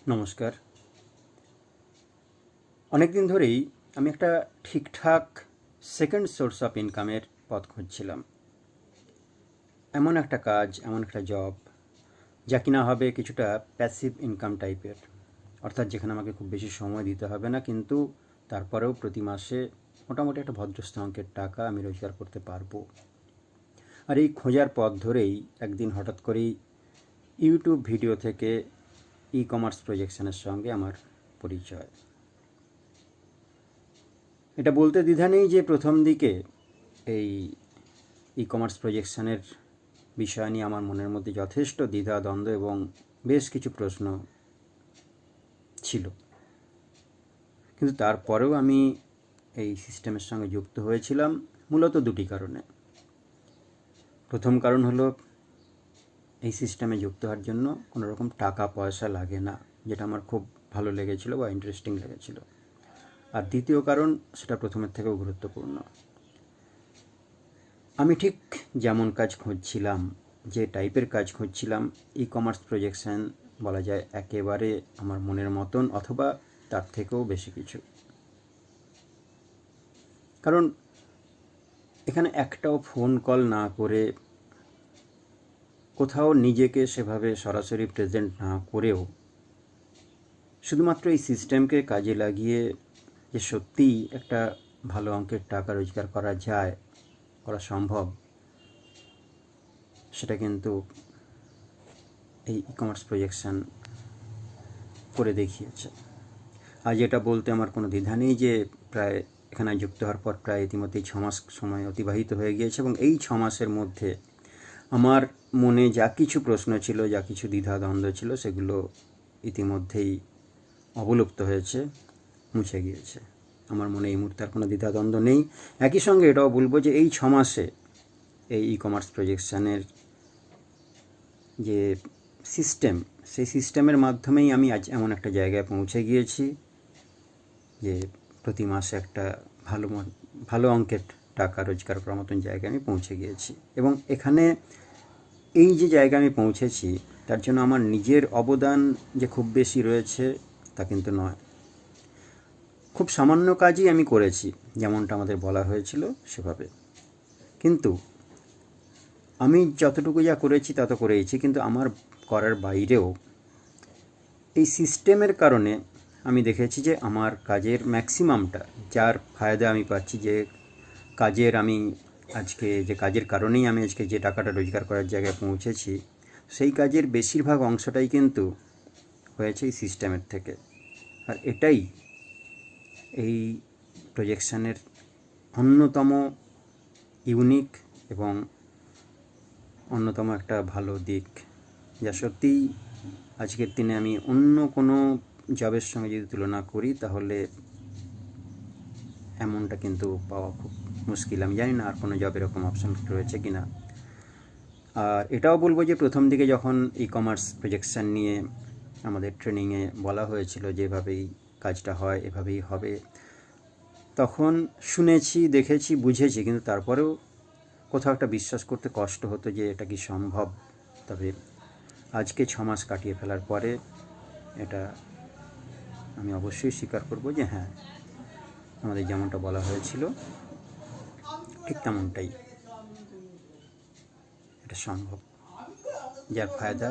নমস্কার। অনেক দিন ধরেই আমি একটা ঠিকঠাক সেকেন্ড সোর্স অফ ইনকামের পথ খুঁজছিলাম। এমন একটা কাজ, এমন একটা জব যা কিনা হবে কিছুটা প্যাসিভ ইনকাম টাইপের, অর্থাৎ যেখানে আমাকে খুব বেশি সময় দিতে হবে না, কিন্তু তারপরেও প্রতি মাসে মোটামুটি একটা ভদ্রস্থ অঙ্কের টাকা আমি রোজগার করতে পারবো। আর এই খোঁজার পথ ধরেই একদিন হঠাৎ করেই ইউটিউব ভিডিও থেকে ই কমার্স প্রজেকশনের সঙ্গে আমার পরিচয়। এটা বলতে দ্বিধা নেই যে প্রথম দিকে এই ই কমার্স প্রজেকশনের বিষয় নিয়ে আমার মনের মধ্যে যথেষ্ট দ্বিধা দ্বন্দ্ব এবং বেশ কিছু প্রশ্ন ছিল, কিন্তু তারপরেও আমি এই সিস্টেমের সঙ্গে যুক্ত হয়েছিলাম মূলত দুটি কারণে। প্রথম কারণ হলো এই সিস্টেমে যুক্ত হওয়ার জন্য কোনো রকম টাকা পয়সা লাগে না, যেটা আমার খুব ভালো লেগেছিল বা ইন্টারেস্টিং লেগেছিল। আর দ্বিতীয় কারণ, সেটা প্রথমের থেকেও গুরুত্বপূর্ণ, আমি ঠিক যেমন কাজ খুঁজছিলাম, যে টাইপের কাজ খুঁজছিলাম, ই কমার্স প্রজেকশন বলা যায় একেবারে আমার মনের মতন, অথবা তার থেকেও বেশি কিছু। কারণ এখানে একটাও ফোন কল না করে, কোথাও নিজেকে সেভাবে সরাসরি প্রেজেন্ট না করেও, শুধুমাত্র এই সিস্টেমকে কাজে লাগিয়ে যে সত্যিই একটা ভালো অঙ্কের টাকা রোজগার করা যায়, করা সম্ভব, সেটা কিন্তু এই ই কমার্স প্রজেকশন করে দেখিয়েছে। আজ এটা বলতে আমার কোনো দ্বিধা নেই যে প্রায় এখানে যুক্ত হওয়ার পর প্রায় ইতিমধ্যেই 6 মাস সময় অতিবাহিত হয়ে গিয়েছে, এবং এই 6 মাসের মধ্যে আমার মনে যা কিছু প্রশ্ন ছিল, যা কিছু দ্বিধা দ্বন্দ্ব ছিল, সেগুলো ইতিমধ্যেই অবলুপ্ত হয়েছে, মুছে গিয়েছে। আমার মনে এই মুহূর্তে আর কোনো দ্বিধা দ্বন্দ্ব নেই। একই সঙ্গে এটাও বলবো যে এই 6 মাসে এই ই কমার্স প্রজেকশনের যে সিস্টেম, সেই সিস্টেমের মাধ্যমেই আমি আজ এমন একটা জায়গায় পৌঁছে গিয়েছি যে প্রতি মাসে একটা ভালো অঙ্কের টাকা রোজগার করার মতন জায়গায় আমি পৌঁছে গিয়েছি। এবং এখানে এই যে জায়গায় আমি পৌঁছেছি, তার জন্য আমার নিজের অবদান যে খুব বেশি রয়েছে তা কিন্তু নয়। খুব সামান্য কাজই আমি করেছি, যেমনটা আমাদের বলা হয়েছিল সেভাবে। কিন্তু আমি যতটুকু যা করেছি তা তো করেইছি, কিন্তু আমার করার বাইরেও এই সিস্টেমের কারণে আমি দেখেছি যে আমার কাজের ম্যাক্সিমামটা, যার ফায়দা আমি পাচ্ছি, যে কাজের আমি আজকে, যে কাজের কারণেই আমি আজকে যে টাকাটা রোজগার করার জায়গায় পৌঁছেছি, সেই কাজের বেশিরভাগ অংশটাই কিন্তু হয়েছে এই সিস্টেমের থেকে। আর এটাই এই প্রজেকশনের অন্যতম ইউনিক এবং অন্যতম একটা ভালো দিক, যা সত্যিই আজকের দিনে আমি অন্য কোনো জবের সঙ্গে যদি তুলনা করি, তাহলে এমনটা কিন্তু পাওয়া খুব মুশকিল। আমি জানি না আর কোনো জব এরকম অপশন রয়েছে কি না। আর এটাও বলবো যে প্রথম দিকে যখন ই কমার্স প্রজেকশন নিয়ে আমাদের ট্রেনিংয়ে বলা হয়েছিল যেভাবেই কাজটা হয়, এভাবেই হবে, তখন শুনেছি, দেখেছি, বুঝেছি, কিন্তু তারপরেও কোথাও একটা বিশ্বাস করতে কষ্ট হতো যে এটা কি সম্ভব। তবে আজকে 6 মাস কাটিয়ে ফেলার পরে এটা আমি অবশ্যই স্বীকার করব যে হ্যাঁ, আমাদের যেমনটা বলা হয়েছিল ঠিক তেমনটাই এটা সম্ভব, যার ফায়দা